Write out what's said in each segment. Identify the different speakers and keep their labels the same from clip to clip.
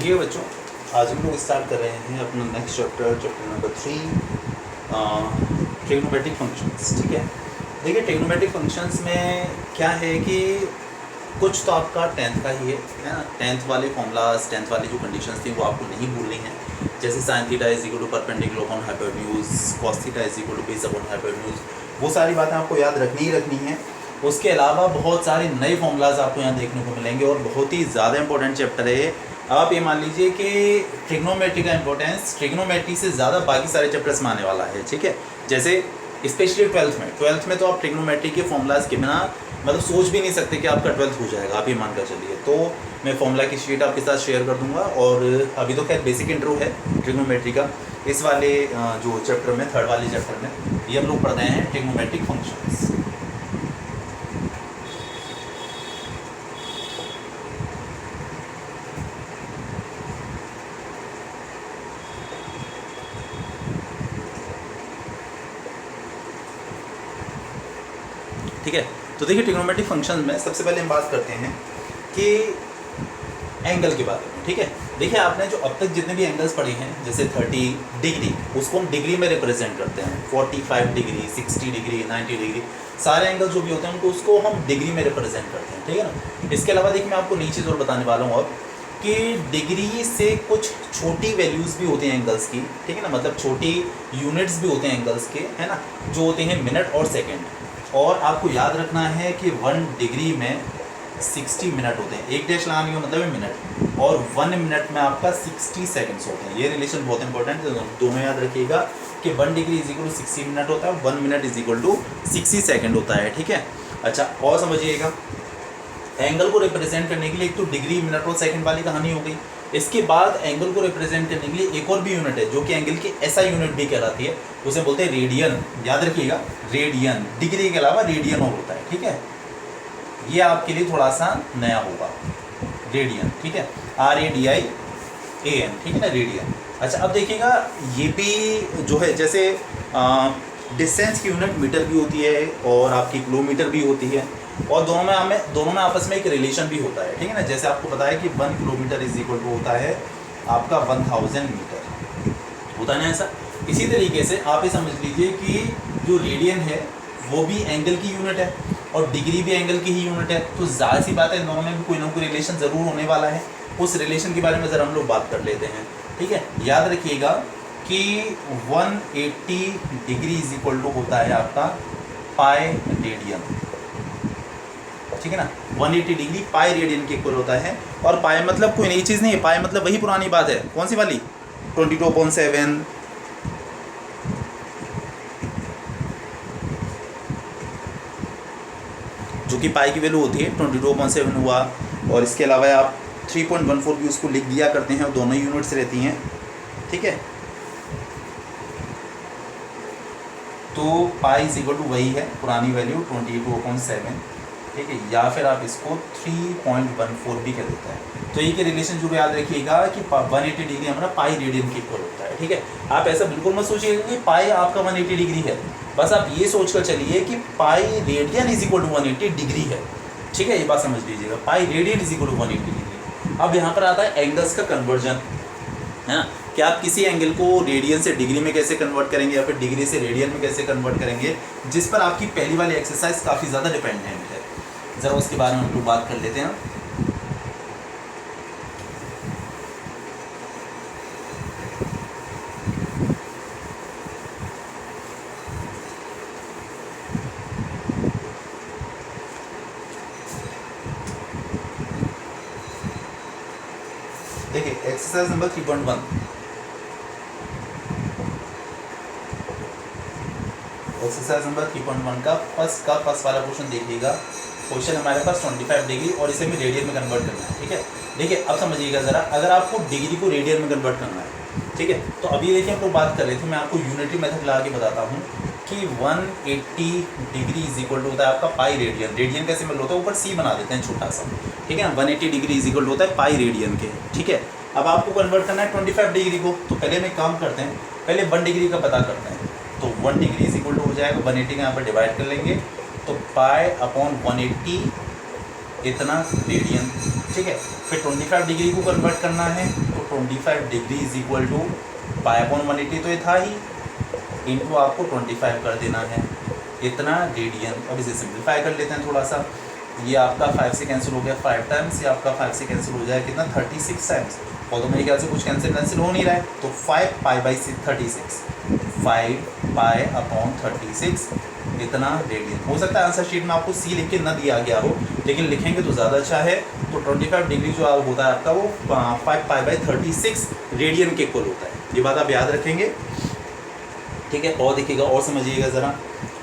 Speaker 1: देखिए बच्चों, आज हम लोग स्टार्ट कर रहे हैं अपना next chapter number 3, trigonometric functions. ठीक है, देखिए ट्रिग्नोमेट्रिक फंक्शंस में क्या है कि कुछ तो आपका टेंथ का ही है ना। टेंथ वाले फॉर्मूलाज, टेंथ वाली जो कंडीशंस थी वो आपको नहीं भूलनी है। जैसे sine theta is equal to perpendicular upon hypotenuse, cos theta is equal to base upon hypotenuse, वो सारी बातें आपको याद रखनी ही रखनी है। उसके अलावा बहुत सारे नए फॉर्मूलाज आपको यहाँ देखने को मिलेंगे और बहुत ही ज़्यादा इंपॉर्टेंट चैप्टर है। आप ये मान लीजिए कि ट्रिग्नोमेट्री का इंपॉर्टेंस ट्रिग्नोमेट्री से ज़्यादा बाकी सारे चैप्टर्स में आने वाला है। ठीक है, जैसे स्पेशली ट्वेल्थ में तो आप ट्रिग्नोमेट्री के फॉर्मूलाज के बिना मतलब सोच भी नहीं सकते कि आपका 12th हो जाएगा, आप ये मान कर चलिए। तो मैं फॉर्मूला की शीट आपके साथ शेयर कर दूंगा। और अभी तो खैर बेसिक इंट्रो है ट्रिग्नोमेट्री का। इस वाले जो चैप्टर में, थर्ड वाले चैप्टर में ये हम लोग पढ़ रहे हैं ट्रिग्नोमेट्रिक फंक्शंस। ठीक है, तो देखिए ट्रिग्नोमेट्रिक फंक्शन में सबसे पहले हम बात करते हैं कि एंगल के बारे में। ठीक है, देखिए आपने जो अब तक जितने भी एंगल्स पढ़े हैं, जैसे 30 डिग्री, उसको हम डिग्री में रिप्रेजेंट करते हैं। 45 डिग्री, 60 डिग्री, 90 डिग्री, सारे एंगल जो भी होते हैं उनको उसको हम डिग्री में रिप्रेजेंट करते हैं। ठीक है ना। इसके अलावा देखिए मैं आपको नई चीज़ और बताने वाला हूँ अब कि डिग्री से कुछ छोटी वैल्यूज़ भी होती हैं एंगल्स की। ठीक है ना, मतलब छोटी यूनिट्स भी होते हैं एंगल्स के, है ना, जो होते हैं मिनट और सेकेंड। और आपको याद रखना है कि 1 डिग्री में 60 मिनट होते हैं। एक डैश लगाने का मतलब है मिनट, और 1 मिनट में आपका 60 सेकंड्स होते हैं। ये रिलेशन बहुत इंपॉर्टेंट है, दोनों याद रखिएगा कि 1 degree is equal to 60 minute होता है, 1 minute is equal to 60 second होता है। ठीक है, अच्छा और समझिएगा, एंगल को रिप्रेजेंट करने के लिए एक तो डिग्री, मिनट और सेकंड वाली कहानी हो गई। इसके बाद एंगल को रिप्रेजेंट करने के लिए एक और भी यूनिट है जो कि एंगल की ऐसा यूनिट भी कहलाती है, उसे बोलते हैं रेडियन। याद रखिएगा, रेडियन। डिग्री के अलावा रेडियन और होता है। ठीक है, ये आपके लिए थोड़ा सा नया होगा, रेडियन। ठीक है, RADIAN। ठीक है ना, रेडियन। अच्छा अब देखिएगा, ये भी जो है जैसे डिस्टेंस की यूनिट मीटर भी होती है और आपकी किलोमीटर भी होती है, और दोनों में आपस में एक रिलेशन भी होता है। ठीक है ना, जैसे आपको पता है कि 1 किलोमीटर इज इक्वल टू होता है आपका 1000 मीटर, होता है ना ऐसा। इसी तरीके से आप ये समझ लीजिए कि जो रेडियन है वो भी एंगल की यूनिट है और डिग्री भी एंगल की ही यूनिट है। तो जाहिर सी बात है, इन दोनों में भी कोई ना कोई रिलेशन ज़रूर होने वाला है। उस रिलेशन के बारे में ज़रा हम लोग बात कर लेते हैं। ठीक है, याद रखिएगा कि 180 डिग्री इज इक्वल टू होता है आपका पाई रेडियन। ठीक है ना, 180 डिग्री पाई रेडियन के इक्वल होता है। और पाई मतलब कोई नई चीज़ नहीं है, पाई मतलब वही पुरानी बात है। कौन सी वाली? 22.7, जो कि पाई की वैल्यू होती है 22.7 हुआ। और इसके अलावा आप 3.14 भी उसको लिख दिया करते हैं और दोनों यूनिट्स रहती हैं। ठीक है, तो पाई इज इक्वल टू वही है पुरानी वैल्यू 22.7। ठीक है, या फिर आप इसको 3.14 भी कह देते हैं। तो ये के रिलेशन जो याद रखिएगा कि 180 डिग्री हमारा पाई रेडियन के इक्वल होता है। ठीक है, आप ऐसा बिल्कुल मत सोचिएगा कि पाई आपका 180 डिग्री है, बस आप ये सोच कर चलिए कि pi radian is equal to 180 degree है। ठीक है, ये बात समझ लीजिएगा, pi radian is equal to 180 degree. अब यहाँ पर आता है एंगल्स का कन्वर्जन, है ना, कि आप किसी एंगल को रेडियन से डिग्री में कैसे कन्वर्ट करेंगे या फिर डिग्री से रेडियन में कैसे कन्वर्ट करेंगे, जिस पर आपकी पहली वाली एक्सरसाइज काफ़ी ज़्यादा डिपेंडेंट है। ज़रा उसके बारे में हम लोग बात कर लेते हैं। देखिए एक्सरसाइज नंबर 3.1, एक्सरसाइज नंबर 3.1 का फर्स्ट वाला क्वेश्चन देखिएगा। क्वेश्चन हमारे पास 25 डिग्री और इसे हमें रेडियन में कन्वर्ट करना है। ठीक है, देखिए अब समझिएगा ज़रा, अगर आपको डिग्री को रेडियन में कन्वर्ट करना है, ठीक है, तो अभी देखिए हम लोग बात कर रहे थे, मैं आपको यूनिटी मेथड लगा के बताता हूँ कि 180 डिग्री इज इक्वल टू होता है आपका पाई रेडियन। रेडियन का सिंबल होता है, ऊपर सी बना देते हैं छोटा सा। ठीक है ना, 180 डिग्री इज इक्वल टू होता है पाई रेडियन के। ठीक है, अब आपको कन्वर्ट करना है 25 डिग्री को, तो पहले हम एक काम करते हैं, पहले 1 डिग्री का पता करते हैं। तो 1 डिग्री इज इक्वल टू हो जाएगा 180 का यहाँ पर डिवाइड कर लेंगे, तो पाई अपॉन 180 इतना रेडियन। ठीक है, फिर 25 डिग्री को कन्वर्ट करना है, तो 25 degree is equal to pi upon 180 तो ये था ही, इनटू आपको 25 कर देना है, इतना रेडियन। अब इसे सिंप्लीफाई कर लेते हैं थोड़ा सा, ये आपका 5 से कैंसिल हो गया 5 टाइम्स, ये आपका 5 से कैंसिल हो जाएगा कितना 36 टाइम्स, और तो मेरे ख्याल से कुछ कैंसिल हो नहीं रहा है, तो 5 पाई बाई 36, 5 पाई अपॉन 36 इतना रेडियन। हो सकता है आंसर शीट में आपको सी लिख के न दिया गया हो, लेकिन लिखेंगे तो ज़्यादा अच्छा है। तो 25 डिग्री जो होता है आपका वो 5 पाई बाई 36 रेडियन के इक्वल होता है, ये बात आप याद रखेंगे, ठीक है। और देखिएगा और समझिएगा ज़रा,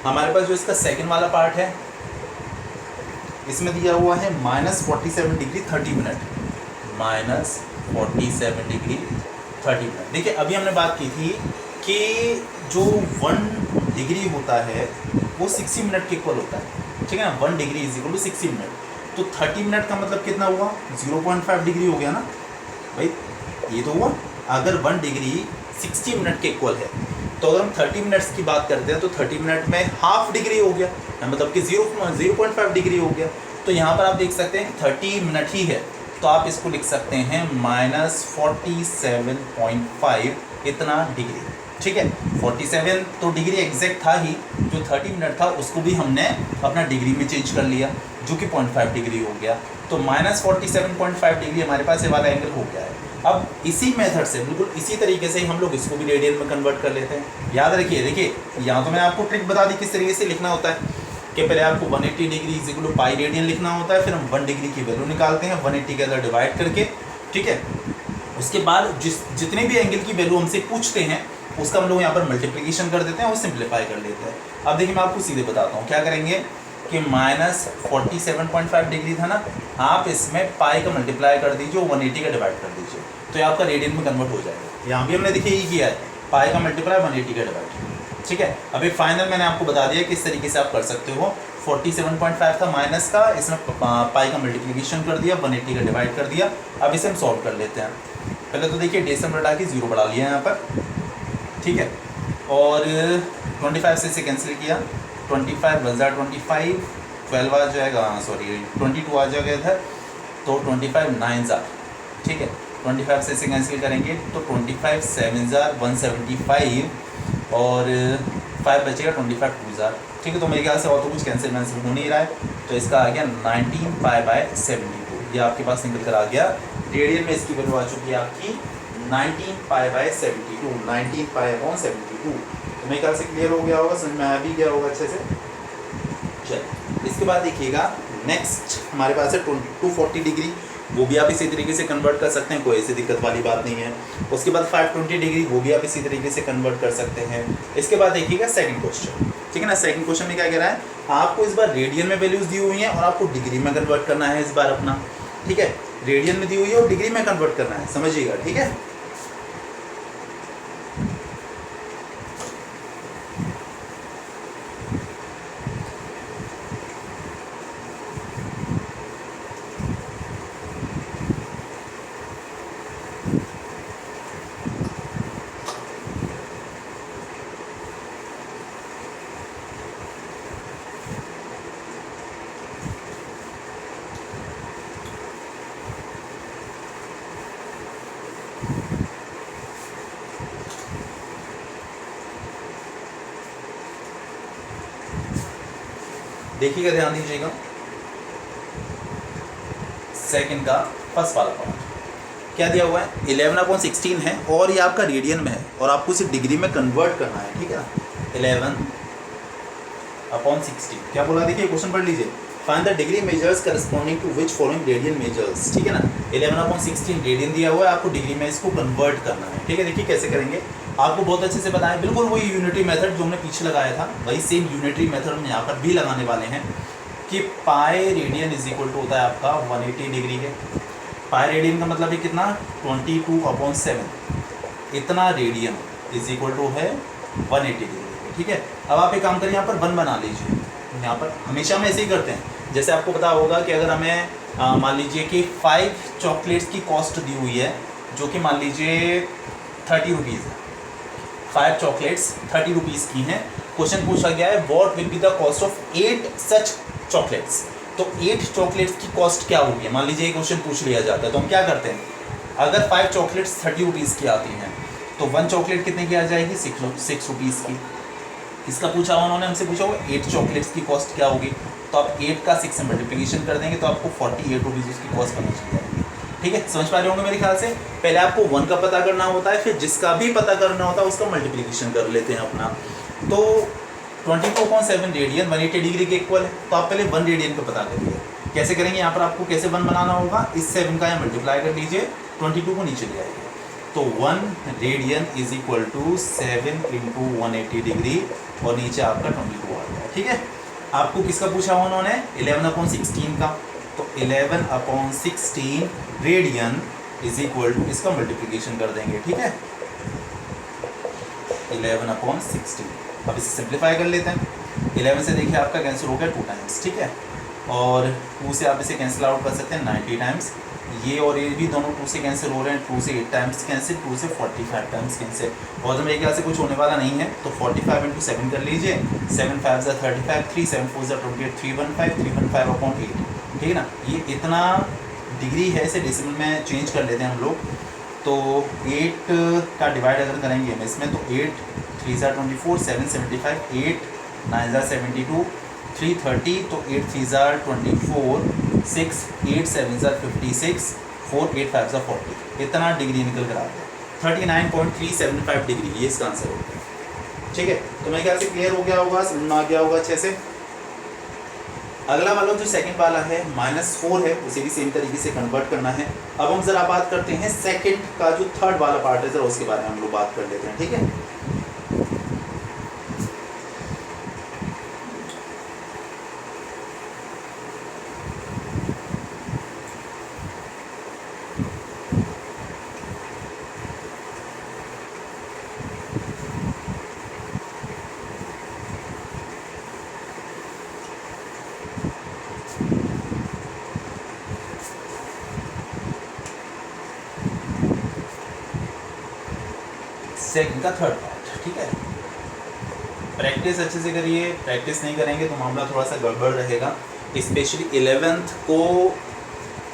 Speaker 1: हमारे पास जो इसका सेकंड वाला पार्ट है इसमें दिया हुआ है -47 डिग्री 30 मिनट, -47 डिग्री 30 मिनट। देखिए अभी हमने बात की थी कि जो 1 डिग्री होता है वो 60 मिनट के इक्वल होता है, ठीक है ना। 1 degree is equal to 60 minute, तो 30 मिनट का मतलब कितना हुआ, 0.5 डिग्री हो गया ना भाई, ये तो हुआ। अगर 1 डिग्री 60 मिनट के इक्वल है, तो अगर हम 30 मिनट्स की बात करते हैं तो 30 मिनट में हाफ डिग्री हो गया, मतलब कि 0.5 डिग्री हो गया। तो यहाँ पर आप देख सकते हैं 30 मिनट ही है, तो आप इसको लिख सकते हैं -47.5 इतना डिग्री, ठीक है। 47 तो डिग्री एग्जैक्ट था ही, जो 30 मिनट था उसको भी हमने अपना डिग्री में चेंज कर लिया, जो कि 0.5 डिग्री हो गया। तो -47.5 डिग्री हमारे पास ये वाला एंगल हो गया है। अब इसी मेथड से, बिल्कुल इसी तरीके से ही हम लोग इसको भी रेडियन में कन्वर्ट कर लेते हैं। याद रखिए, देखिए यहाँ तो मैंने आपको ट्रिक बता दी किस तरीके से लिखना होता है, कि पहले आपको 180 degree is equal to pi radian लिखना होता है, फिर हम 1 डिग्री की वैल्यू निकालते हैं 180 के अंदर डिवाइड करके, ठीक है। उसके बाद जितने भी एंगल की वैल्यू हमसे पूछते हैं उसका हम लोग यहाँ पर मल्टीप्लिकेशन कर देते हैं और सिंप्लीफाई कर लेते हैं। अब देखिए मैं आपको सीधे बताता हूँ क्या करेंगे, कि -47.5 डिग्री था ना, आप इसमें पाई का मल्टीप्लाई कर दीजिए, 180 का डिवाइड कर दीजिए, तो ये आपका रेडियन में कन्वर्ट हो जाएगा। यहाँ भी हमने देखिए यही किया है, पाई का मल्टीप्लाई 180 का डिवाइड, ठीक है। अभी फाइनल मैंने आपको बता दिया किस तरीके से आप कर सकते हो। 47.5 था माइनस का, इसमें पाई का मल्टीप्लिकेशन कर दिया, 180 का डिवाइड कर दिया। अब इसे हम सॉल्व कर लेते हैं। पहले तो देखिए डेसिमल हटा के 0 बढ़ा लिया यहाँ पर, ठीक है, और 25 से इसे कैंसिल किया, 25 + 25 12 आ जाएगा, सॉरी 22 आ जाएगा इधर, तो 25 9 ज़ा, ठीक है। 25 से इसे कैंसिल करेंगे तो 25 7 ज़ा 175 और 5 बचेगा, 25 2 ज़ा, ठीक है। तो मेरे ख्याल से और तो कुछ कैंसिल हो नहीं रहा है, तो इसका आ गया 19 पाई बाय 72, ये आपके पास निकल कर आ गया। रेडियन में इसकी वैल्यू आ चुकी है आपकी 19 पाई बाय 72, 19 पाई अपॉन 72। तो मेरे ख्याल से क्लियर हो गया होगा, समझ में आ भी गया होगा अच्छे से। चलिए इसके बाद देखिएगा नेक्स्ट हमारे पास है 240 डिग्री, वो भी आप इसी तरीके से कन्वर्ट कर सकते हैं, कोई ऐसी दिक्कत वाली बात नहीं है। उसके बाद 520 डिग्री, वो भी आप इसी तरीके से कन्वर्ट कर सकते हैं। इसके बाद देखिएगा सेकंड क्वेश्चन, ठीक है ना। सेकंड क्वेश्चन में क्या कह रहा है, आपको इस बार रेडियन में वैल्यूज दी हुई हैं और आपको डिग्री में कन्वर्ट करना है इस बार अपना, ठीक है। रेडियन में दी हुई है और डिग्री में कन्वर्ट करना है, समझिएगा, ठीक है। देखिएगा, ध्यान दीजिएगा, सेकंड का फर्स्ट वाला पार्ट क्या दिया हुआ है, 11/16 है और ये आपका रेडियन में है और आपको इसे डिग्री में कन्वर्ट करना है, ठीक है ना। 11/16 क्या बोला, देखिए क्वेश्चन पढ़ लीजिए। Find the degree measures corresponding to which following radian measures, ठीक है ना। 11/16 रेडियन दिया हुआ है, आपको डिग्री में इसको कन्वर्ट करना है, ठीक है। देखिए कैसे करेंगे, आपको बहुत अच्छे से बताया, बिल्कुल वही यूनिटरी मेथड जो हमने पीछे लगाया था, वही सेम यूनिटरी मेथड हम यहाँ पर भी लगाने वाले हैं, कि pi radian is equal to होता है आपका 180 डिग्री के। पाई रेडियन का मतलब है कितना, 22/7 इतना रेडियन इज इक्वल टू है 180 डिग्री, ठीक है। अब आप एक काम करिए, यहाँ पर 1 बना लीजिए, यहाँ पर हमेशा हम ऐसे ही करते हैं। जैसे आपको पता होगा कि अगर हमें मान लीजिए कि 5 चॉकलेट्स की कॉस्ट दी हुई है, जो कि मान लीजिए 30 रुपीज़ है, 5 चॉकलेट्स 30 रुपीज़ की हैं। क्वेश्चन पूछा गया है what will be the cost of 8 such chocolates, तो 8 चॉकलेट्स की कॉस्ट क्या होगी, मान लीजिए क्वेश्चन पूछ लिया जाता है, तो हम क्या करते हैं, अगर 5 चॉकलेट्स 30 रुपीज़ की आती हैं तो 1 चॉकलेट कितने की आ जाएगी, 6 रुपीज़ की। इसका पूछा उन्होंने, हमसे पूछा होगा 8 चॉकलेट्स की कॉस्ट क्या होगी, तो आप 8 का 6 से मल्टीप्लिकेशन कर देंगे तो आपको 48 रुपीज़ उसकी कॉस्ट पता चल जाएगी। ठीक है, समझ पा रहे होंगे मेरे ख्याल से। पहले आपको 1 का पता करना होता है, फिर जिसका भी पता करना होता है उसका मल्टीप्लिकेशन कर लेते हैं अपना। तो 22.7 रेडियन 180 डिग्री के इक्वल है, तो आप पहले 1 रेडियन का पता करिए। कैसे करेंगे, यहाँ पर आपको कैसे 1 बनाना होगा, इस 7 का यहाँ मल्टीप्लाई कर लीजिए, 22 को नीचे ले आइए, तो 1 radian is equal to 7 into 180 degree और नीचे आपका 22 आ गया। ठीक है, आपको किसका पूछा हुआ उन्होंने, 11/16 का, तो 11/16 रेडियन इज इक्वल टू इसका मल्टीप्लिकेशन कर देंगे। ठीक है, 11/16। अब इसे सिंप्लीफाई कर लेते हैं। 11 से देखिए आपका कैंसिल हो गया 2 टाइम्स। ठीक है, और 2 से आप इसे कैंसिल आउट कर सकते हैं 90 टाइम्स। ये और ये भी दोनों 2 से कैंसिल हो रहे हैं, 2 से 8 टाइम्स कैंसिल, 2 से 45 टाइम्स कैंसिल। और तो मेरे ख्याल से कुछ होने वाला नहीं है, तो 45 इंटू 7 कर लीजिए, 7 5 ज़ा 35, 3 7 4 ज़ा 28, 315/8। ठीक है ना, ये इतना डिग्री है, इसे डेसिमल में चेंज कर लेते हैं हम लोग। तो 8 का डिवाइड अगर करेंगे हम इसमें, तो 8 3 ज़ा 24, 7 75, 8 9 ज़ा 72, 3 30, तो 8 3 ज़ा 24, 6 8 7 ज़ा 56, 4 8 5 ज़ा 40। इतना डिग्री निकल कर आ गया, 39.375 डिग्री, ये इसका आंसर हो गया। ठीक है, तो मेरे ख्याल से क्लियर हो गया होगा, समझ में आ गया होगा अच्छे से। अगला वाला जो सेकंड वाला है -4 है, उसे भी सेम तरीके से कन्वर्ट करना है। अब हम जरा बात करते हैं सेकंड का जो थर्ड वाला पार्ट है, जरा उसके बारे में हम लोग बात कर लेते हैं। ठीक है, सेकंड का थर्ड पार्ट। ठीक है, प्रैक्टिस अच्छे से करिए, प्रैक्टिस नहीं करेंगे तो मामला थोड़ा सा गड़बड़ रहेगा। स्पेशली 11th को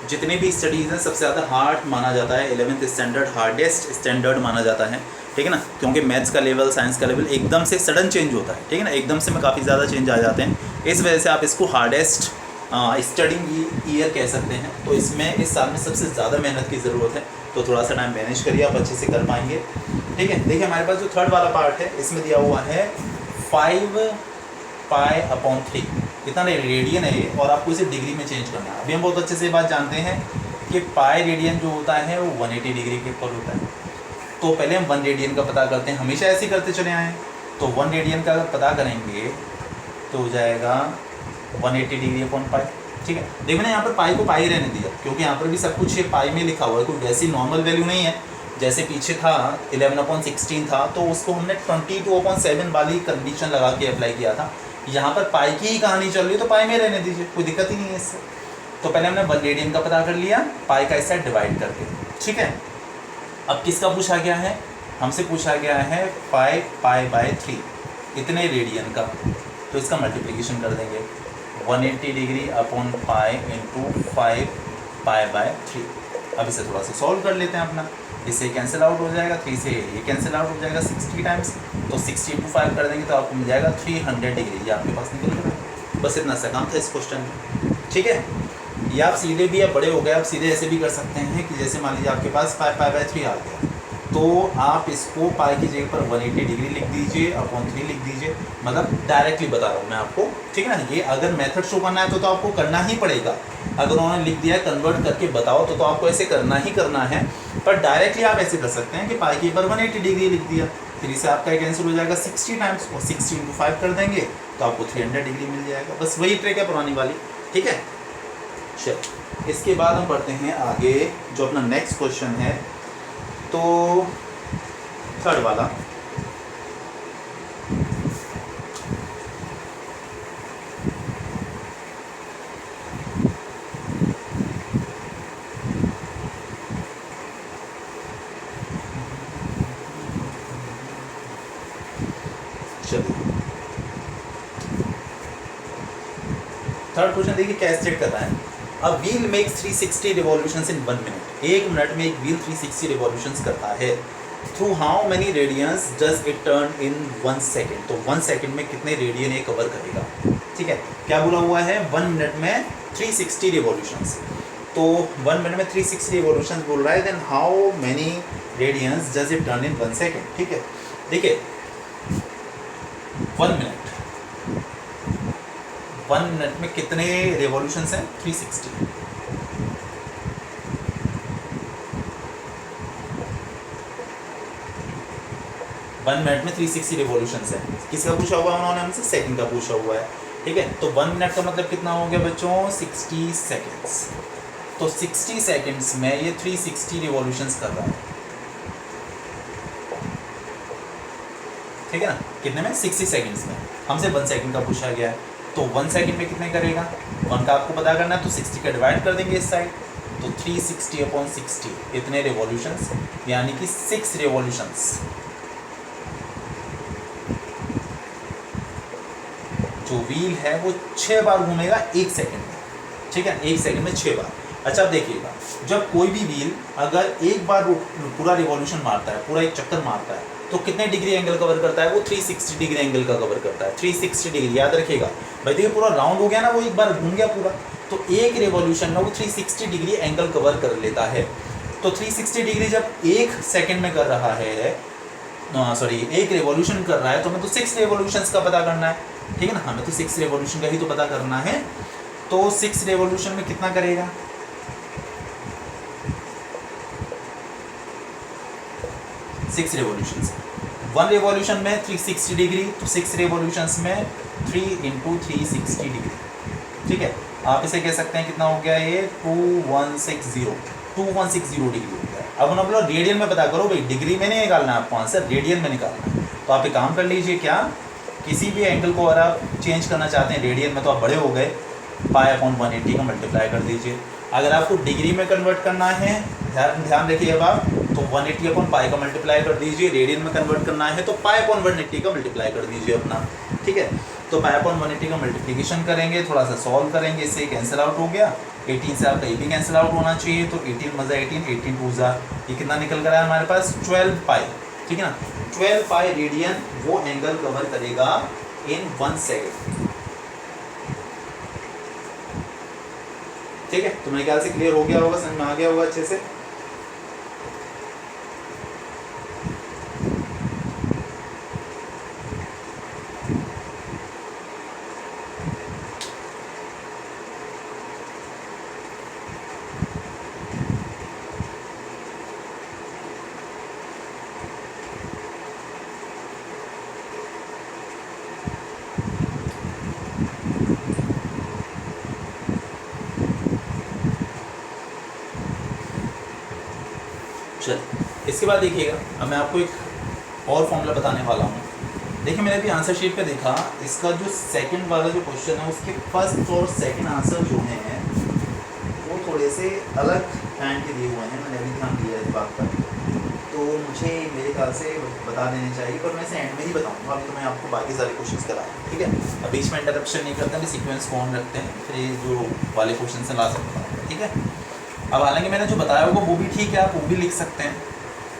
Speaker 1: जितने भी स्टडीज़ हैं सबसे ज़्यादा हार्ड माना जाता है, 11th स्टैंडर्ड हार्डेस्ट स्टैंडर्ड माना जाता है। ठीक है ना, क्योंकि मैथ्स का लेवल, साइंस का लेवल एकदम से सडन चेंज होता है। ठीक है ना, एकदम से में काफ़ी ज़्यादा चेंज आ जाते हैं, इस वजह से आप इसको हार्डेस्ट स्टडिंग ईयर कह सकते हैं। तो इसमें इस साल में सबसे ज़्यादा मेहनत की ज़रूरत है, तो थोड़ा सा टाइम मैनेज करिए, आप अच्छे से कर पाएंगे। ठीक है, देखिए हमारे पास जो थर्ड वाला पार्ट है इसमें दिया हुआ है 5π/3, इतना रेडियन है ये, और आपको इसे डिग्री में चेंज करना है। अभी हम बहुत अच्छे से बात जानते हैं कि पाई रेडियन जो होता है वो 180 डिग्री के ऊपर होता है। तो पहले हम 1 रेडियन का पता करते हैं, हमेशा ऐसे ही करते चले आए हैं। तो 1 रेडियन का अगर पता करेंगे तो हो जाएगा 180 डिग्री अपॉन पाई। ठीक है, देखो ना यहाँ पर पाई को पाई रहने दिया, क्योंकि यहाँ पर भी सब कुछ ये पाई में लिखा हुआ है, कोई वैसी नॉर्मल वैल्यू नहीं है। जैसे पीछे था 11/16 था, तो उसको हमने 22/7 वाली कंडीशन लगा के अप्लाई किया था। यहाँ पर पाई की ही कहानी चल रही है, तो पाई में रहने दीजिए, कोई दिक्कत ही नहीं है इससे। तो पहले हमने 1 रेडियन का पता कर लिया, पाई का इससे डिवाइड करके। ठीक है, अब किसका पूछा गया है, हमसे पूछा गया है 5π/3 इतने रेडियन का, तो इसका मल्टीप्लिकेशन कर देंगे 180 डिग्री अपॉन पाई इंटू 5π/3। अब इसे थोड़ा सा सॉल्व कर लेते हैं अपना, इससे कैंसिल आउट हो जाएगा, 3 से ये कैंसिल आउट हो जाएगा 60 टाइम्स, तो 60 इंटू 5 कर देंगे तो आपको मिल जाएगा 300 डिग्री, ये आपके पास निकल गया। बस इतना सा काम था इस क्वेश्चन में। ठीक है, ये आप सीधे भी, अब बड़े हो गए, आप सीधे ऐसे भी कर सकते हैं कि जैसे मान लीजिए आपके पास 5π/3 आ गया, तो आप इसको पाई की जगह पर 180 डिग्री लिख दीजिए, अपॉन 3 लिख दीजिए, मतलब डायरेक्टली बता रहा हूँ मैं आपको। ठीक है ना, ये अगर मेथड शो करना है तो आपको करना ही पड़ेगा। अगर उन्होंने लिख दिया है कन्वर्ट करके बताओ, तो आपको ऐसे करना ही करना है। पर डायरेक्टली आप ऐसे कर सकते हैं कि पाई की पर 180 डिग्री लिख दिया, 3 से आपका कैंसिल हो जाएगा 60 टाइम्स, और 60 इंटू 5 कर देंगे तो आपको 300 डिग्री मिल जाएगा। बस वही ट्रिक है पुरानी वाली। ठीक है, चल इसके बाद हम पढ़ते हैं आगे जो अपना नेक्स्ट क्वेश्चन है, तो थर्ड वाला। थर्ड क्वेश्चन देखिए क्या स्टेट कर रहा है, a wheel makes 360 revolutions in 1 minute. 1 minute में एक व्हील 360 रिवॉल्यूशंस करता है। Through how many radians does it turn in 1 second. तो 1 सेकेंड में कितने रेडियन ये कवर करेगा, ठीक है। क्या बोला हुआ है, 1 मिनट में 360 रिवॉल्यूशंस। तो 1 मिनट में 360 रिवॉल्यूशंस बोल रहा है, then how many radians does it turn in 1 second, ठीक है। देखिए 1 मिनट में कितने रिवॉल्यूशंस हैं, 360। वन मिनट में 360 रिवॉल्यूशंस है। किसका पूछा हुआ है उन्होंने हमसे, सेकंड का पूछा हुआ है, ठीक है। तो 1 मिनट का मतलब कितना हो गया बच्चों, 60 सेकेंड्स। तो 60 सेकेंड्स में ये 360 रिवॉल्यूशंस कर रहा है, ठीक है ना। कितने में, 60 सेकेंड्स में। हमसे 1 सेकेंड का पूछा गया है, तो 1 सेकेंड में कितने करेगा, 1 का आपको पता करना है, तो 60 का डिवाइड कर देंगे इस साइड, तो 360/60 इतने रिवॉल्यूशंस, यानी कि 6 रिवॉल्यूशंस। जो व्हील है वो 6 बार घूमेगा 1 सेकेंड में, ठीक है, 1 सेकेंड में 6 बार। अच्छा अब देखिएगा, जब कोई भी व्हील अगर एक बार पूरा रिवॉल्यूशन मारता है, पूरा एक चक्कर मारता है, तो कितने डिग्री एंगल कवर करता है, वो 360 डिग्री एंगल का कवर करता है। 360 डिग्री याद रखिएगा भाई। देखिए पूरा राउंड हो गया ना, वो एक बार घूम गया पूरा, तो एक रिवॉल्यूशन में वो 360 डिग्री एंगल कवर कर लेता है। तो 360 डिग्री जब 1 सेकेंड में कर रहा है, सॉरी 1 रिवॉल्यूशन कर रहा है, तो हमें तो 6 रिवॉल्यूशंस का पता करना है, ठीक है ना। हमें तो 6 रिवॉल्यूशन का ही तो पता करना है। तो 6 रिवॉल्यूशन में कितना करेगा, 6 रिवॉल्यूशंस। 1 रिवॉल्यूशन में 360 डिग्री, तो 6 रिवॉल्यूशंस में 3 × 360 डिग्री, ठीक है। आप इसे कह सकते हैं कितना हो गया ये, 2160 डिग्री हो गया। अब उन्होंने बोला रेडियन में पता करो भाई, डिग्री में नहीं निकालना है आपको आंसर, रेडियन में निकालना है। तो आप एक काम कर लीजिए, क्या किसी भी एंगल को अगर आप चेंज करना चाहते हैं रेडियन में, तो आप बड़े हो गए, π/180 का मल्टीप्लाई कर दीजिए। अगर आपको डिग्री में कन्वर्ट करना है, ध्यान रखिए अब आप, तो 180/π का मल्टीप्लाई कर दीजिए। रेडियन में कन्वर्ट करना है तो π/180 का मल्टीप्लाई कर दीजिए अपना, ठीक है। तो π/180 का मल्टीप्लिकेशन करेंगे, थोड़ा सा सॉल्व करेंगे, इससे कैंसिल आउट हो गया। 18 से आपका ये भी कैंसिल आउट होना चाहिए, तो 18 × 18, 18 2 ये कितना निकल कर आया हमारे पास, 12π, ठीक है ना। 12π रेडियन वो एंगल कवर करेगा इन 1 सेकेंड, ठीक है। तो मेरे ख्याल से क्लियर हो गया होगा, समझ में आ गया होगा अच्छे से। चल इसके बाद देखिएगा, अब मैं आपको एक और फॉर्मूला बताने वाला हूँ। देखिए मैंने अभी आंसर शीट पे देखा, इसका जो सेकंड वाला जो क्वेश्चन है, उसके फर्स्ट और सेकंड आंसर जो हैं वो थोड़े से अलग काइंड के दिए हुए हैं। मैंने अभी ध्यान दिया इस बात पर, तो मुझे मेरे ख्याल से बता देने चाहिए, पर मैं इसे एंड में ही बताऊँगा। अभी तो मैं आपको बाकी सारे क्वेश्चन करा रहा हूँ, ठीक है। अब बीच में इंटरप्शन नहीं करते, अभी सीक्वेंस को ऑन रखते हैं, फिर ये जो वाले क्वेश्चन से लास्ट में बताऊँगा, ठीक है। अब हालांकि मैंने जो बताया होगा वो भी ठीक है, आप वो भी लिख सकते हैं,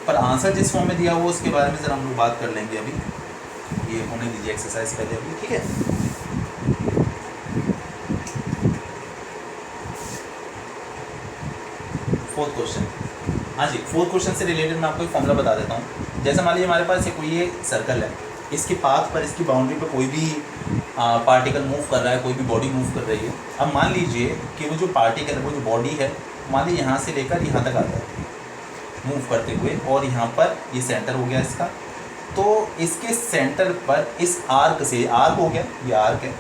Speaker 1: पर आंसर जिस फॉर्म में दिया हुआ उसके बारे में ज़रा हम लोग बात कर लेंगे। अभी ये होने दीजिए एक्सरसाइज पहले अभी, ठीक है। फोर्थ क्वेश्चन, हाँ जी, फोर्थ क्वेश्चन से रिलेटेड मैं आपको एक फॉर्मूला बता देता हूँ। जैसे मान लीजिए हमारे पास कोई ये सर्कल है, इसके पाथ पर, इसकी बाउंड्री पर कोई भी पार्टिकल मूव कर रहा है, कोई भी बॉडी मूव कर रही है। अब मान लीजिए कि वो जो पार्टिकल, वो जो बॉडी है, मान लीजिए यहाँ से लेकर यहाँ तक आता है मूव करते हुए, और यहाँ पर ये सेंटर हो गया इसका। तो इसके सेंटर पर इस आर्क से, आर्क हो गया ये आर्क है,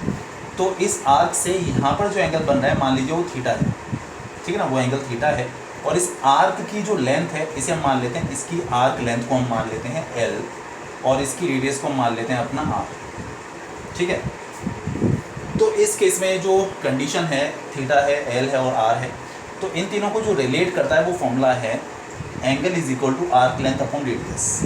Speaker 1: तो इस आर्क से यहाँ पर जो एंगल बन रहा है, मान लीजिए वो थीटा है, ठीक है ना, वो एंगल थीटा है। और इस आर्क की जो लेंथ है, इसे हम मान लेते हैं, इसकी आर्क लेंथ को हम मान लेते हैं L, और इसकी रेडियस को हम मान लेते हैं अपना R, ठीक है। तो इस केस में जो कंडीशन है, थीटा है, L है और R है, तो इन तीनों को जो रिलेट करता है वो फॉर्मूला है angle is equal to arc length upon radius.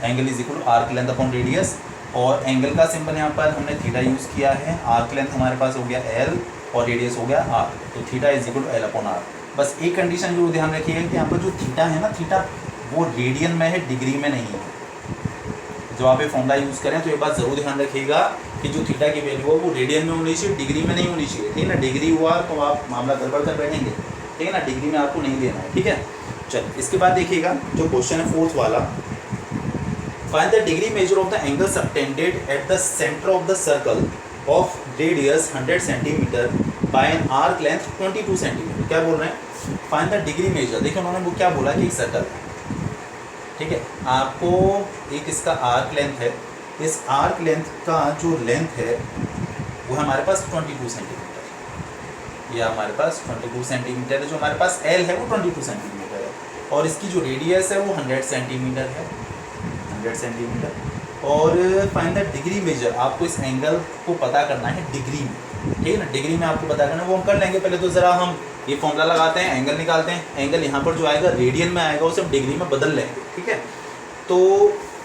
Speaker 1: Angle is equal to arc length upon radius, और एंगल का सिंबल यहाँ पर हमने थीटा यूज़ किया है, आर्क लेंथ हमारे पास हो गया एल और रेडियस हो गया आर, तो theta is equal to L upon R. बस एक कंडीशन जो ध्यान रखिएगा कि यहाँ पर जो थीटा है ना, थीटा वो रेडियन में है, डिग्री में नहीं है। जब आप ये फॉर्मूला यूज़ करें तो ये बात ज़रूर ध्यान रखिएगा कि जो थीटा की वैल्यू है वो रेडियन में होनी चाहिए, डिग्री में नहीं होनी चाहिए, ठीक है ना। डिग्री हुआ तो आप मामला गड़बड़ कर बैठेंगे, ठीक है ना, डिग्री में आपको नहीं लेना है, ठीक है। चलिए इसके बाद देखिएगा जो क्वेश्चन है फोर्थ वाला, find the degree measure of the angle subtended at the centre of the circle of radius 100 centimetre bye an arc length 22 centimetre. क्या बोल रहे हैं, फाइंड द डिग्री मेजर। देखिए उन्होंने वो क्या बोला कि एक सर्कल है, ठीक है, आपको एक इसका आर्क लेंथ है, इस आर्क लेंथ का जो लेंथ है वो हमारे पास 22 सेंटीमीटर, या हमारे पास 22 सेंटीमीटर है, जो हमारे पास एल है वो 22 सेंटीमीटर है, और इसकी जो रेडियस है वो 100 सेंटीमीटर है, 100 सेंटीमीटर। और फाइंड द डिग्री मेजर, आपको इस एंगल को पता करना है डिग्री में, ठीक है ना, डिग्री में आपको पता करना है, वो हम कर लेंगे। पहले तो ज़रा हम ये फॉर्मूला लगाते हैं, एंगल निकालते हैं, एंगल यहाँ पर जो आएगा रेडियन में आएगा उसे हम डिग्री में बदल लेंगे, ठीक है। तो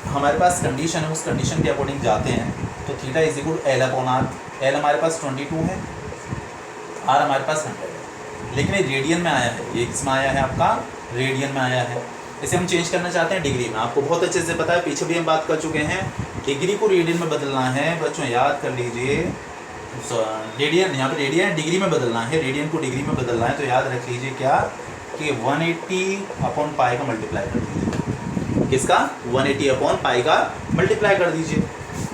Speaker 1: हमारे पास कंडीशन है, उस कंडीशन के अकॉर्डिंग जाते हैं, तो theta is equal to L upon R. L हमारे पास 22 है, आर हमारे पास 100 है, लेकिन ये रेडियन में आया है, ये किसमें आया है, आपका रेडियन में आया है। इसे हम चेंज करना चाहते हैं डिग्री में। आपको बहुत अच्छे से पता है, पीछे भी हम बात कर चुके हैं, डिग्री को रेडियन में बदलना है बच्चों, याद कर लीजिए। रेडियन यहाँ पे रेडियन डिग्री में बदलना है, रेडियन को डिग्री में बदलना है, तो याद रख लीजिए क्या कि 180 अपॉन पाई का मल्टीप्लाई कर दीजिए, किसका 180 अपॉन पाई का मल्टीप्लाई कर दीजिए,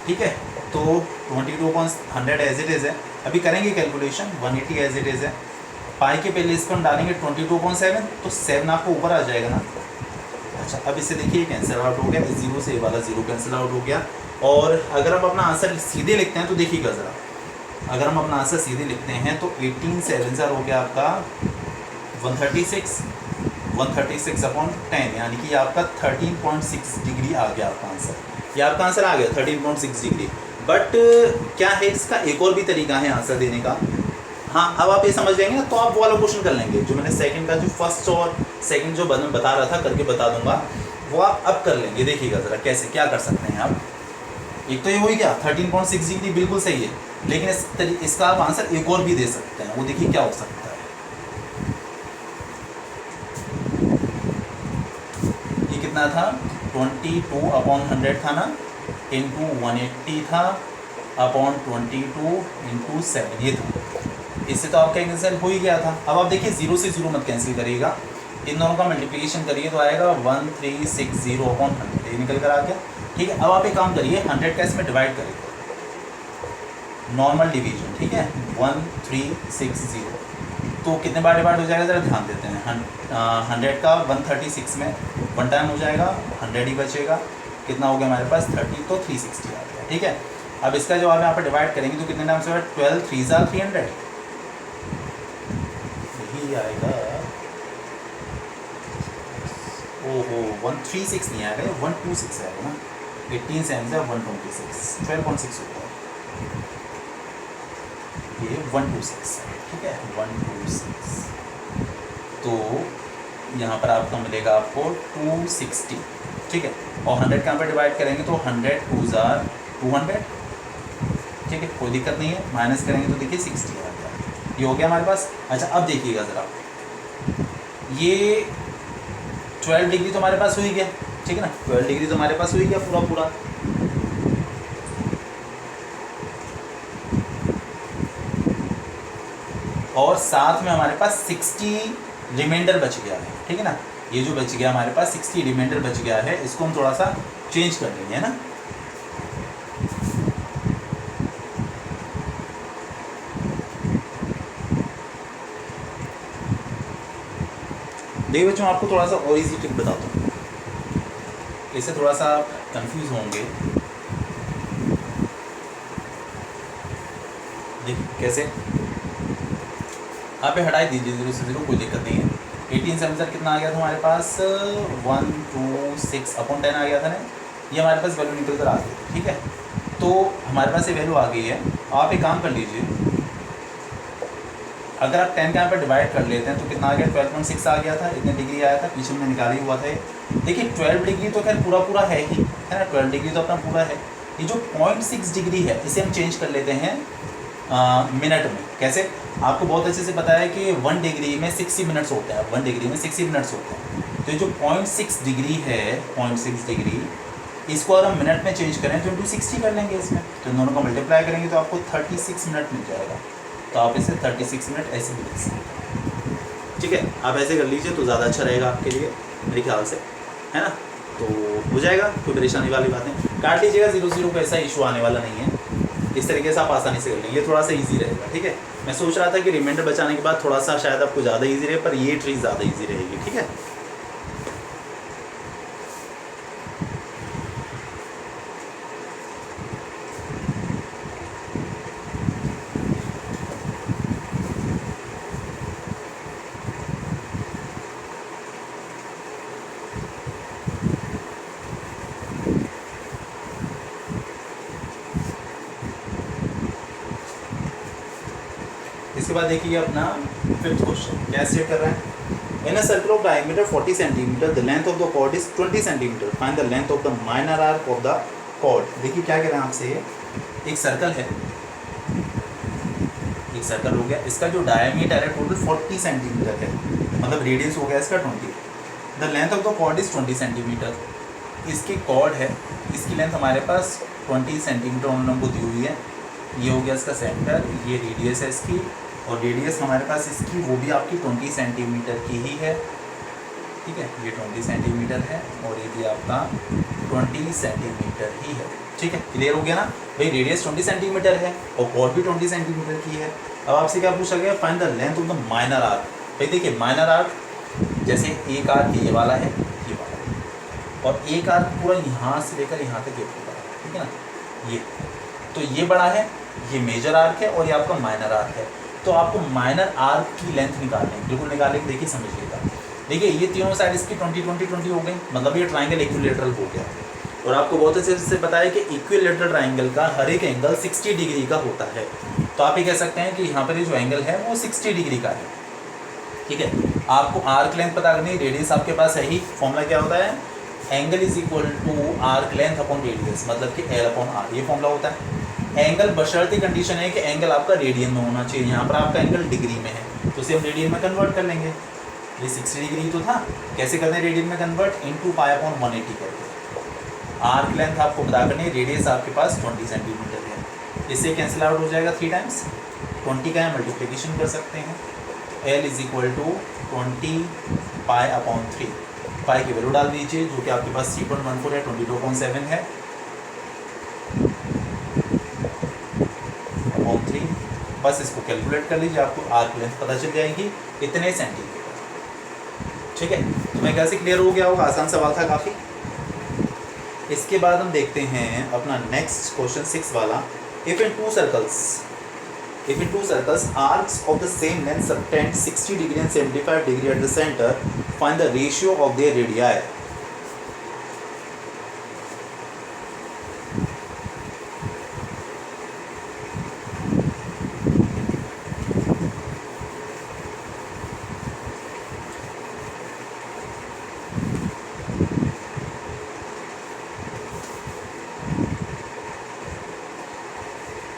Speaker 1: ठीक है। तो 22/100 एज इट इज़ है, अभी करेंगे कैलकुलेशन, 180 एज इट इज़ है, पाई के पहले इसको हम डालेंगे 22/7, तो 7 आपको ऊपर आ जाएगा ना। अच्छा अब इससे देखिए कैंसिल आउट हो गया, इस जीरो से ये वाला जीरो कैंसिल आउट हो गया। और अगर हम अपना आंसर सीधे लिखते हैं तो देखिएगा ज़रा, अगर हम अपना आंसर सीधे लिखते हैं तो 18 7 हो गया आपका 136 अपॉन 10, यानी कि आपका 13.6 डिग्री आ गया आपका आंसर, ये आपका आंसर आ गया 13.6 डिग्री। बट क्या है, इसका एक और भी तरीका है आंसर देने का। हाँ अब आप ये समझ लेंगे ना, तो आप वो वाला क्वेश्चन कर लेंगे जो मैंने सेकंड का, जो फर्स्ट और सेकंड जो बता रहा था, करके बता दूंगा, वो आप अब कर लेंगे। देखिएगा ज़रा कैसे क्या कर सकते हैं आप। एक तो ये हो ही गया 13.6 डिग्री बिल्कुल सही है, लेकिन इसका आप आंसर एक और भी दे सकते हैं, वो देखिए क्या हो सकता है। ये कितना था, 22/100 था ना, इंटू 180 था अपॉन 22 इंटू 7, ये था। इससे तो आपका कैंसिल हो ही गया था। अब आप देखिए 0 से 0 मत कैंसिल करिएगा, इन दोनों का मल्टीप्लिकेशन करिए तो आएगा 1360/100, ये निकल कर आ गया, ठीक है। अब आप एक काम करिए, 100 का इसमें डिवाइड करिए, नॉर्मल डिवीजन, ठीक है, 1360, तो कितने बार डिवाइड हो जाएगा ज़रा ध्यान देते हैं। 100 का 136 में 1 टाइम हो जाएगा, 100 ही बचेगा, कितना हो गया हमारे पास 30, तो 360 आ गया, ठीक है। अब इसका जवाब यहाँ पर डिवाइड करेंगे तो कितने टाइम से 12 3 300, यही आएगा। ओहो 136 नहीं आएगा, 126 आएगा ना, 18 7 से 126, 12.6 होगा, ये 126 है, ठीक है, 126। तो यहाँ पर आपका मिलेगा आपको 260, ठीक है, और 100 के यहाँ पर डिवाइड करेंगे तो 100 200, ठीक है, कोई दिक्कत नहीं है, माइनस करेंगे तो देखिए 60 आ गया, ये हो गया हमारे पास। अच्छा अब देखिएगा ज़रा, ये 12 डिग्री तो हमारे पास हो ही गया, ठीक है ना, 12 डिग्री तो हमारे पास हो ही गया पूरा पूरा। और साथ में हमारे पास 60 रिमाइंडर बच गया है, ठीक है ना, ये जो बच गया हमारे पास 60 रिमाइंडर बच गया है, इसको हम थोड़ा सा चेंज कर लेंगे, है ना। देखिए बच्चों आपको थोड़ा सा और इजी ट्रिक बताता हूँ, इससे थोड़ा सा कंफ्यूज होंगे। देखिए कैसे, आप हटा ही दीजिए 0 से 0, कोई दिक्कत नहीं है। 18 7 कितना आ गया था हमारे पास, 126/10 आ गया था ना, ये हमारे पास वैल्यू निकल कर आ गई, ठीक है। तो हमारे पास ये वैल्यू आ गई है, आप एक काम कर लीजिए, अगर आप 10 का यहाँ पर डिवाइड कर लेते हैं तो कितना आ गया, 12.6 आ गया था, इतने डिग्री आया था, पीछे में निकाल ही हुआ था ये। देखिए 12 डिग्री तो खैर पूरा पूरा है ही, है ना, 12 डिग्री तो अपना पूरा है। ये जो 0.6 डिग्री है इसे हम चेंज कर लेते हैं मिनट में। कैसे, आपको बहुत अच्छे से पता है कि 1 डिग्री में 60 मिनट्स होता है, 1 डिग्री में 60 मिनट्स होते हैं। तो ये जो 0.6 डिग्री है, 0.6 डिग्री, इसको अगर हम मिनट में चेंज करें तो इंटू 60 कर लेंगे इसमें, तो इन दोनों को मल्टीप्लाई करेंगे तो आपको 36 मिनट मिल जाएगा। तो आप इसे 36 मिनट ऐसे भी लिख सकते हैं, ठीक है। आप ऐसे कर लीजिए तो ज़्यादा अच्छा रहेगा आपके लिए मेरे ख्याल से, है ना। तो हो जाएगा, कोई परेशानी वाली बात नहीं। काट लीजिएगा 0 को, ऐसा इशू आने वाला नहीं है। इस तरीके से आप आसानी से कर लेंगे, ये थोड़ा सा इजी रहेगा, ठीक है। मैं सोच रहा था कि रिमाइंडर बचाने के बाद थोड़ा सा शायद आपको ज़्यादा इजी रहे, पर ये ट्रिक ज़्यादा इजी रहेगी, ठीक है। इसके बाद देखिए अपना 5th क्वेश्चन क्या स्टेट कर रहा है। In a circle of diameter 40 centimetre the length of the chord is 20 centimetre, find the length of the minor arc of the chord. देखिए क्या कह रहे हैं आपसे, एक सर्कल है, एक सर्कल हो गया, इसका जो डायमीटर है टोटल 40 सेंटीमीटर है, मतलब रेडियस हो गया इसका 20। The length of the chord is 20 centimetre, इसकी कॉर्ड है, इसकी लेंथ हमारे पास 20 सेंटीमीटर उन्होंने हमको दी हुई है। ये हो गया इसका सेंटर, ये रेडियस है इसकी, और रेडियस हमारे पास इसकी वो भी आपकी 20 सेंटीमीटर की ही है, ठीक है। ये 20 सेंटीमीटर है और ये भी आपका 20 सेंटीमीटर ही है, ठीक है। क्लियर हो गया ना भाई, रेडियस 20 सेंटीमीटर है और कॉर्ड भी 20 सेंटीमीटर की है। अब आपसे क्या पूछा गया, find the length of the minor arc. भाई देखिए माइनर आर्क जैसे एक आर्क ये वाला है, ये वाला है, और एक आर्क पूरा यहाँ से लेकर यहाँ तक ये पूरा, ठीक है ना। ये तो ये बड़ा है, ये मेजर आर्क है और ये आपका माइनर आर्क है। तो आपको माइनर आर्क की लेंथ निकालनी है, बिल्कुल निकालेंगे। देखिए समझिएगा, देखिए ये तीनों साइड इसकी 20 हो गई, मतलब ये ट्राइंगल इक्विलेटरल हो गया। और आपको बहुत अच्छे से पता है कि इक्विलेटरल ट्राइंगल का हर एक एंगल 60 डिग्री का होता है। तो आप ये कह सकते हैं कि यहाँ पर जो एंगल है वो 60 डिग्री का है, ठीक है। आपको आर्क लेंथ पता करनी, रेडियस आपके पास है ही, फॉर्मूला क्या होता है, angle is equal to arc length upon radius, मतलब कि L अपॉन R, ये फॉर्मूला होता है। एंगल बशर्ते कंडीशन है कि एंगल आपका रेडियन में होना चाहिए, यहाँ पर आपका एंगल डिग्री में है तो इसे हम रेडियन में कन्वर्ट कर लेंगे। ये 60 डिग्री तो था, कैसे करते हैं रेडियन में कन्वर्ट, इंटू पाई अपॉन 180 करके। आर्क लेंथ आपको पता करनी, रेडियस आपके पास 20 सेंटीमीटर है, इससे कैंसिल आउट हो जाएगा 3 टाइम्स, 20 का मल्टीप्लिकेशन कर सकते हैं। L is equal to 20 pi upon 3, pi की वैल्यू डाल दीजिए जो कि आपके पास 3.14 है, 22.7 है, अपॉन 3। बस इसको कैलकुलेट कर लीजिए, आपको आर्क लेंथ पता चल जाएगी इतने सेंटीमीटर, ठीक है। तो मैं कैसे क्लियर हो गया होगा, आसान सवाल था काफ़ी। इसके बाद हम देखते हैं अपना नेक्स्ट क्वेश्चन 6 वाला। If in to circles arcs of the same length subtend 60 degree and 75 degree at the centre, find the ratio of their radii.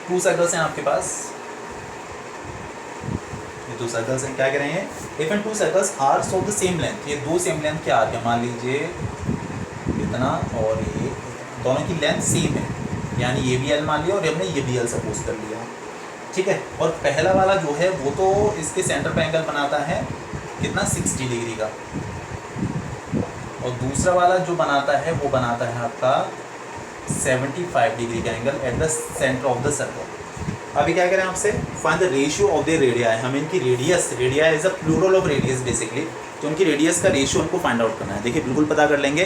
Speaker 1: To circles हैं आपके पास, ये 2 सर्कल्स हैं, क्या कह रहे हैं, if in 2 circles arcs of the same length, ये 2 same length के आर्क है, मान लीजिए इतना और ये, दोनों की लेंथ सेम है, यानी ये भी L मान लिया और हमने ये भी L सपोज कर लिया, ठीक है। और पहला वाला जो है वो तो इसके सेंटर पे एंगल बनाता है कितना, 60 डिग्री का, और दूसरा वाला जो बनाता है वो बनाता है आपका 75 डिग्री का angle at the centre of the circle. अभी क्या करें आपसे, find the ratio of the radii, हमें इनकी radius is a plural of radius basically, तो उनकी रेडियस का रेशियो उनको फाइंड आउट करना है। देखिए बिल्कुल पता कर लेंगे।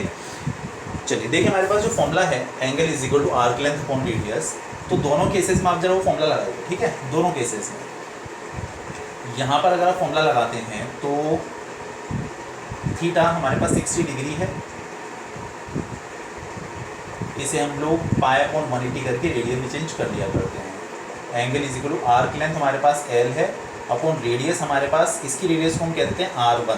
Speaker 1: चलिए देखिए हमारे पास जो फॉर्मूला है angle is equal to arc length upon radius, तो दोनों केसेस में आप जरा वो फॉर्मूला लगाइए, ठीक है। दोनों केसेस में यहाँ पर अगर आप फॉर्मूला लगाते हैं तो थीटा हमारे पास 60 डिग्री है, इसे हम लोग पाई अपॉन 180 करके रेडियन में चेंज कर लिया करते हैं। Angle is equal to arc length हमारे पास L है अपॉन रेडियस हमारे पास, इसकी रेडियस को हम कह देते हैं R1।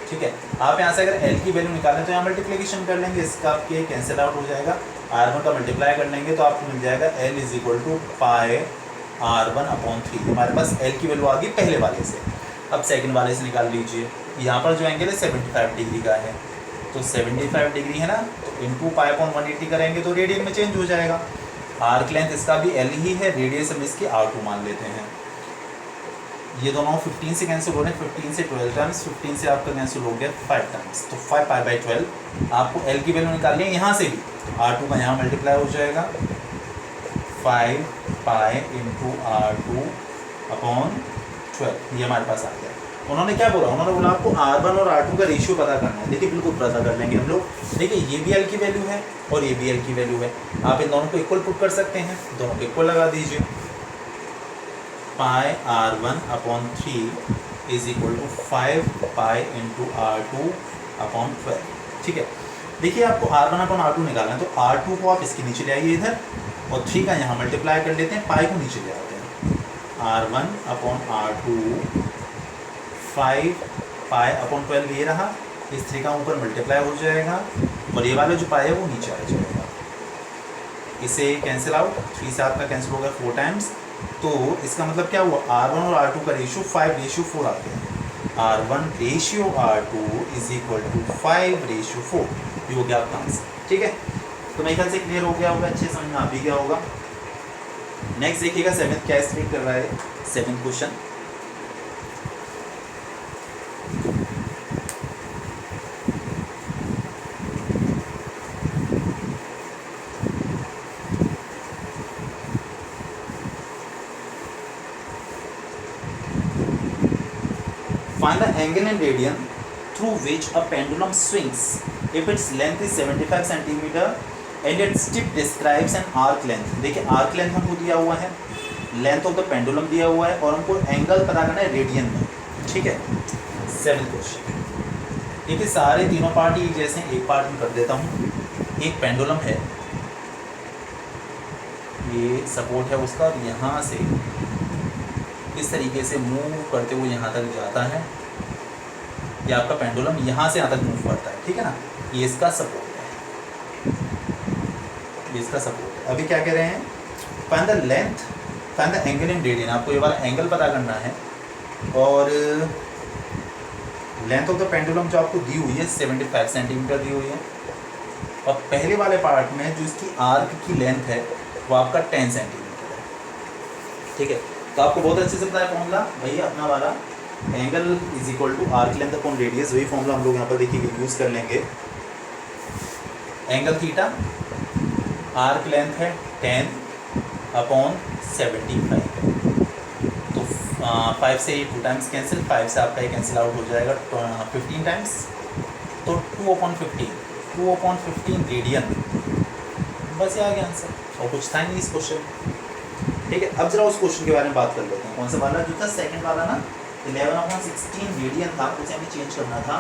Speaker 1: ठीक है, आप यहाँ से अगर L की वैल्यू निकालें तो यहाँ मल्टीप्लिकेशन कर लेंगे, इसका आपके कैंसिल आउट हो जाएगा, R1 का मल्टीप्लाई कर लेंगे तो आपको मिल जाएगा L is equal to pi R1/3। हमारे पास L की वैल्यू आ गई पहले वाले से। अब सेकंड वाले से निकाल लीजिए। यहाँ पर जो एंगल है 75 डिग्री का है, तो 75 डिग्री है ना, तो इंटू पाई/180 करेंगे तो रेडियन में चेंज हो जाएगा। आर्क लेंथ इसका भी L ही है, रेडियस हम इसकी R2 मान लेते हैं। ये दोनों 15 से कैंसिल हो रहे हैं, 15 से 12 टाइम्स, 15 से आपका कैंसिल हो गया 5 टाइम्स, तो 5π/12। आपको L की वैल्यू निकालनी है यहाँ से भी, R2 का यहाँ मल्टीप्लाई हो जाएगा 5π × R2/12, ये हमारे पास आ गया। उन्होंने क्या बोला, उन्होंने बोला आपको R1 और R2 का रेशियो पता करना है। देखिए बिल्कुल पता कर लेंगे हम लोग। देखिए ये भी L की वैल्यू है और ये भी L की वैल्यू है, आप इन दोनों को इक्वल पुट कर सकते हैं, दोनों को इक्वल लगा दीजिए। Pi R1/3 is equal to 5π × R2/12। ठीक है, देखिए आपको R1/R2 निकालना है, तो R2 को आप इसके नीचे ले आइए इधर, और 3 का यहाँ मल्टीप्लाई कर लेते हैं, पाई को नीचे ले आते हैं। R1/R2 5π/12 ये रहा, इस 3 का ऊपर मल्टीप्लाई हो जाएगा, और ये वाला जो पाई है वो नीचे आ जाएगा। इसे कैंसिल आउट, 3 से आपका कैंसिल हो गया 4 टाइम्स, तो इसका मतलब क्या हुआ, R1 और R2 का रेशियो 5:4 आते हैं। R1/R2 इज इक्वल टू 5:4, ये हो गया आपका आंसर। ठीक है, तो मेरे ख्याल से क्लियर हो गया होगा, अच्छे समझ में आ भी गया होगा। नेक्स्ट देखिएगा 7th क्या स्टेट कर रहा है, 7th question. Find the angle in radian through which a pendulum swings if its length is 75 centimeter and its tip describes an arc length। देखिए arc length हमको दिया हुआ है, लेंथ ऑफ द पेंडुलम दिया हुआ है, और हमको एंगल पता करना है रेडियन में। ठीक है, 7th क्वेश्चन। देखिए सारे तीनों पार्ट एक जैसे, एक पार्ट में कर देता हूँ। एक पेंडुलम है, ये सपोर्ट है उसका, और यहाँ से इस तरीके से मूव करते हुए यहाँ तक जाता है, ये आपका पेंडुलम यहाँ से यहाँ तक मूव करता है। ठीक है ना, ये इसका सपोर्ट है, ये इसका सपोर्ट है। अभी क्या कह रहे हैं, find the length, find the angle in radian, आपको ये वाला एंगल पता करना है, और लेंथ ऑफ द पेंडुलम जो आपको दी हुई है 75 सेंटीमीटर दी हुई है, और पहले वाले पार्ट में जो इसकी आर्क की लेंथ है वो आपका 10 सेंटीमीटर है। ठीक है, तो आपको बहुत अच्छे से पता है फॉर्मूला, भैया अपना वाला angle is equal to arc length upon radius, वही फॉर्मूला हम लोग यहाँ पर देखिए यूज़ कर लेंगे। एंगल थीटा, आर्क लेंथ है 10/75, तो 5 से 2 टाइम्स कैंसिल, 5 से आपका ये कैंसिल आउट हो जाएगा 15 टाइम्स, तो 2/15 रेडियन, बस ये आ गया आंसर, और कुछ था नहीं इस क्वेश्चन। ठीक है, अब जरा उस क्वेश्चन के बारे में बात कर लेते हैं। कौन सा वाला, जो था सेकंड वाला ना, 11/16 रेडियन था, उसे हमें चेंज करना था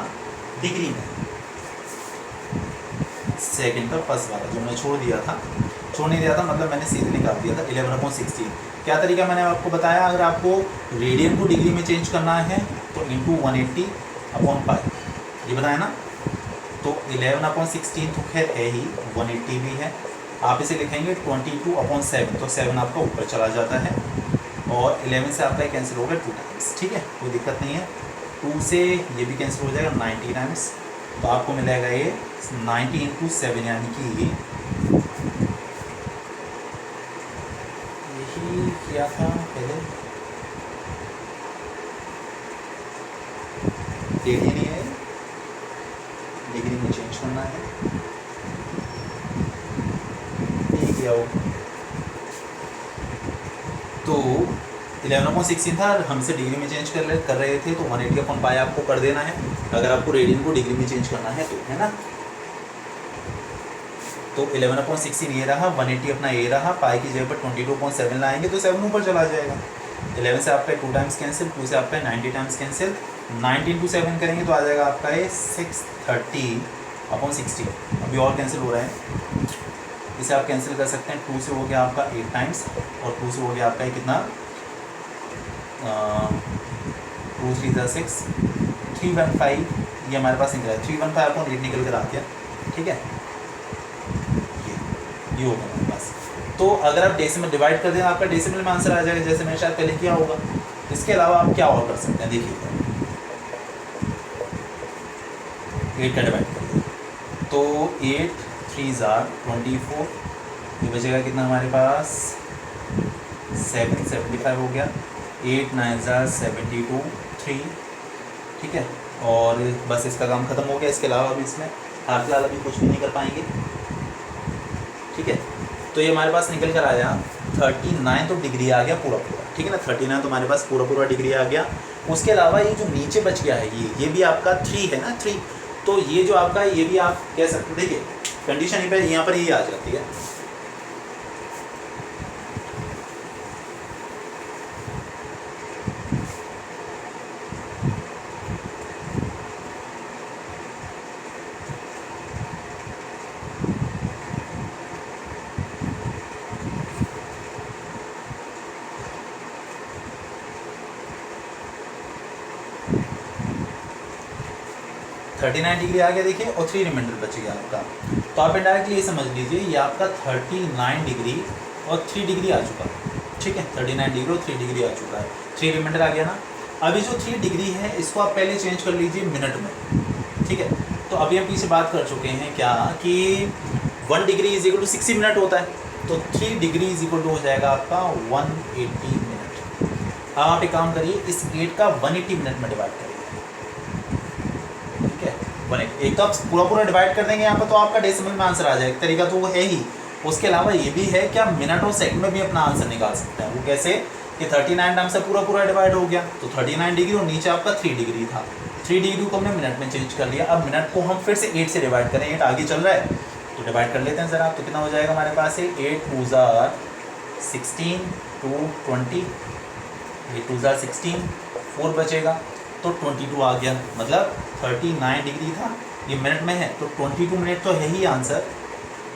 Speaker 1: डिग्री में। सेकंड का फर्स्ट वाला जो मैंने छोड़ नहीं दिया था, मतलब मैंने सीधे निकाल दिया था 11/16। क्या तरीका मैंने आपको बताया, अगर आपको रेडियन को डिग्री में चेंज करना है तो इंटू 180/π, ये बताया ना। तो 11/16 तो खैर है ही, 180 भी है, आप इसे लिखेंगे 22/7, तो 7 आपका ऊपर चला जाता है, और 11 से आपका कैंसिल हो गया 2 टाइम्स। ठीक है, कोई दिक्कत नहीं है, 2 से ये भी कैंसिल हो जाएगा 90 टाइम्स, तो आपको मिलेगा ये 90 × 7, यानी कि यही किया था पहले, रेडियन ही है, डिग्री में चेंज करना है, किया हो। तो 11/16 था, हमसे डिग्री में चेंज कर रहे थे, तो 180/π आपको कर देना है, अगर आपको रेडियन को डिग्री में चेंज करना है तो, है ना। तो 11/16 ये रहा, 180 अपना ये रहा, पाई की जगह पर 22.7 लाएंगे तो 7 ऊपर चला जाएगा। 11 से आपका 2 टाइम्स कैंसिल, 2 से आपका 90 टाइम्स कैंसिल, 90 × 7 करेंगे तो आ जाएगा आपका ये 630/60। अभी और कैंसिल हो रहा है, इसे आप कैंसिल कर सकते हैं। 2 से हो गया आपका 8 टाइम्स, और 2 से हो गया आपका कितना 2 3 ज़ा 6, 315 ये हमारे पास निकला है, 315 अपॉन 8 निकल कर आ गया। ठीक है, ये होगा हमारे पास। तो अगर आप डेसिमल डिवाइड कर दें आपका डेसिमल में आंसर आ जाएगा, जैसे मैंने शायद पहले किया होगा। इसके अलावा आप क्या और कर सकते हैं, देखिए 8 का डिवाइड कर दें तो 8 3 ज़ा 24, ये बचेगा कितना हमारे पास 75 हो गया, 8 9 ज़ा 72 3। ठीक है, और बस इसका काम ख़त्म हो गया। इसके अलावा अभी इसमें हाथ फिलहाल अभी कुछ भी नहीं कर पाएंगे। ठीक है, तो ये हमारे पास निकल कर आया 39 तो डिग्री आ गया पूरा पूरा। ठीक है ना, 39 तो हमारे पास पूरा पूरा डिग्री आ गया। उसके अलावा ये जो नीचे बच गया है ये भी आपका 3 है ना, 3, तो ये जो आपका ये भी आप कह सकते हैं, देखिए कंडीशन यहाँ पर ये आ जाती है। थर्टी 39 डिग्री आ गया देखिए, और 3 रिमाइंडर बच गया आपका। तो आप इनडायरेक्टली ये समझ लीजिए ये आपका 39 डिग्री और 3 डिग्री आ चुका है। ठीक है, 39 डिग्री और 3 डिग्री आ चुका है, 3 रिमाइंडर आ गया ना। अभी जो 3 डिग्री है इसको आप पहले चेंज कर लीजिए मिनट में। ठीक है, तो अभी हम पीछे बात कर चुके हैं क्या कि 1 degree is equal to 60 minute होता है, तो 3 डिग्री इज इक्वल टू हो जाएगा आपका 180 मिनट। अब आप एक काम करिए, इस 8 का 180 मिनट में डिवाइड करिए। ठीक है, 180 एक कप पूरा पूरा डिवाइड कर देंगे यहाँ पर, तो आपका डेसिमल में आंसर आ जाएगा। तरीका तो वो है ही। उसके अलावा ये भी है कि आप मिनट और सेकंड में भी अपना आंसर निकाल सकते हैं। वो कैसे कि 39 टाइम से पूरा पूरा डिवाइड हो गया, तो 39 डिग्री और नीचे आपका 3 डिग्री था, 3 डिग्री को हमने मिनट में चेंज कर लिया। अब मिनट को हम फिर से 8 से डिवाइड करें, 8 आगे चल रहा है तो डिवाइड कर लेते हैं ज़रा। तो कितना हो जाएगा हमारे पास है 8 2 ज़ा 16 2 20, 8 2 ज़ा 16, 4 बचेगा तो 22 आ गया। मतलब 39 डिग्री था, ये मिनट में है तो 22 मिनट तो है ही आंसर,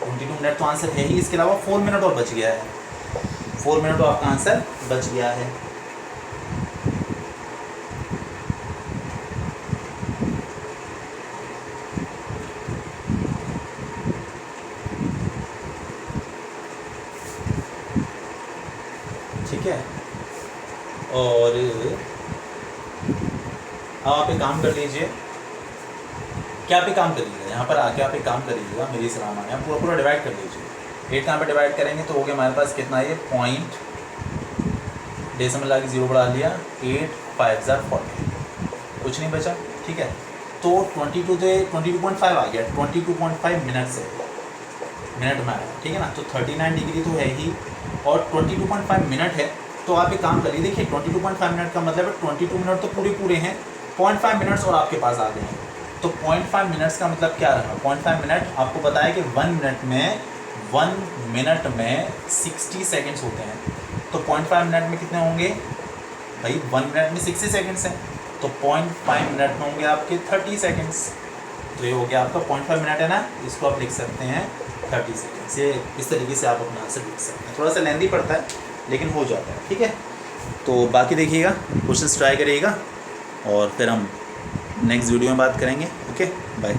Speaker 1: 22 मिनट तो आंसर है ही। इसके अलावा 4 मिनट और बच गया है, 4 मिनट तो आपका आंसर बच गया है। ठीक है, और अब आप एक काम कर लीजिए, क्या आप एक काम कर लीजिए, यहाँ पर आके आप एक काम कर लीजिएगा, मेरी सलाह माने, आप पूरा पूरा डिवाइड कर लीजिए। 8 कहाँ पर डिवाइड करेंगे तो हो गया हमारे पास कितना, ये पॉइंट डेसिमल आगे 0 बढ़ा लिया, 8 5 ज़ा 40, कुछ नहीं बचा। ठीक है, तो 22 से 22.5 आ गया, 22.5 मिनट से मिनट में आया। ठीक है ना, तो 39 डिग्री तो है ही और 22.5 मिनट है। तो आप एक काम करिए, देखिए 22.5 मिनट का मतलब है 22 मिनट तो पूरे हैं, 0.5 मिनट्स और आपके पास आ गए हैं। तो 0.5 मिनट्स का मतलब क्या रहा, 0.5 मिनट आपको पता है कि 1 मिनट में 60 सेकेंड्स होते हैं, तो 0.5 मिनट में कितने होंगे भाई, 1 मिनट में 60 सेकेंड्स हैं, तो 0.5 मिनट में होंगे आपके 30 सेकेंड्स। तो ये हो गया आपका 0.5 मिनट है ना, इसको आप लिख सकते हैं 30 सेकेंड्स। ये इस तरीके से आप अपना आंसर लिख सकते हैं, थोड़ा सा लेंदी पड़ता है लेकिन हो जाता है। ठीक है, तो बाकी देखिएगा, क्वेश्चंस ट्राई करिएगा और फिर हम नेक्स्ट वीडियो में बात करेंगे। Okay, bye.